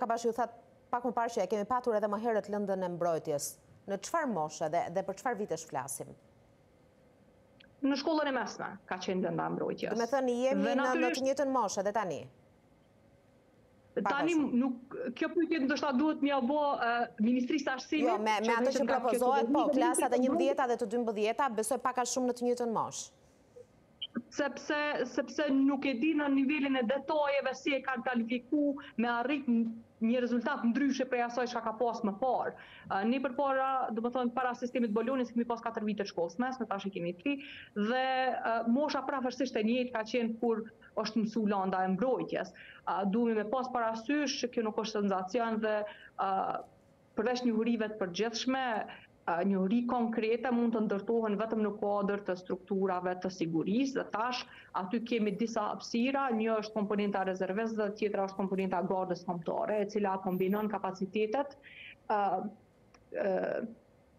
Ka bashkë ju thatë pak më parë që e kemi patur edhe më herët lëndën e mbrojtjes. Në çfarë moshe dhe për çfarë vitesh flasim? Në shkollën e mesme ka qenë lënda e mbrojtjes. Do me thënë jemi në të njëjtën moshë edhe tani. Tani kjo pyetje ndoshta duhet m'ia bë Ministrisë së Arsimit. Jo, me ato që propozohet, po, klasat e 11-ta dhe të 12-ta besoj pak a shumë në të njëjtën moshë. Sepse nuk e di në nivelin e detajeve si e kanë planifiku me arrit një rezultat ndryshe prej asaj çka ka pas më parë. Ne përpara, domethënë para sistemit Bolonjës kemi pas 4 vite shkollës mesme, tash i kemi 3 dhe mosha prafërsisht e njëjtë ka qenë kur është mësu lënda e mbrojtjes. Duhemi me pas parasysh që kjo nuk është senzacion dhe përveç njohurive të përgjithshme, njohuri konkrete mund të ndërtohen vetëm në kuadër të strukturave të sigurisë dhe tash aty kemi disa hapësira, një është komponenta e rezervës dhe tjetra është komponenta e gardës kombëtare, e cila kombinon kapacitetet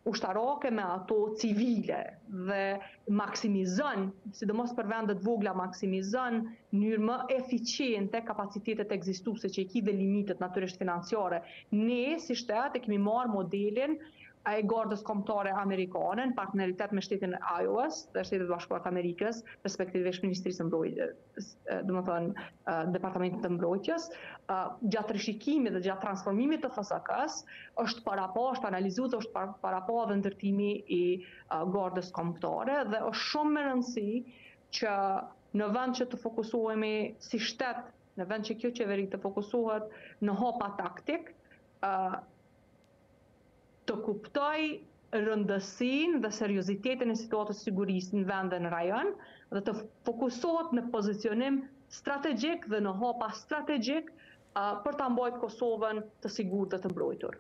ushtarake me ato civile dhe maksimizon, sidomos për vendet vogla maksimizon në mënyrë më eficiente kapacitetet ekzistuese që i ki dhe limitet natyrisht financiare. Ne si shtet e kemi marrë modelin e gardës kombëtare amerikane në partneritet me shtetin iOS dhe Shtetet Bashkuara të Amerikës, respektivisht Ministrisë së Mbrojtjes, domethënë Departamentit të Mbrojtjes, gjatë rishikimit dhe gjatë transformimit të FSK-s është analizuar dhe është parapa dhe ndërtimi i gardës kombëtare dhe është shumë me rëndësi që në vend që të fokusohemi si shtet, në vend që kjo qeveri të fokusohet në hapa taktik, të kuptoj rëndësinë dhe seriozitetin e situatës sigurisë në vend dhe në rajon dhe të fokusohet në pozicionim strategjik dhe në hapa strategjik për ta mbajtur Kosovën të sigurt dhe të mbrojtur.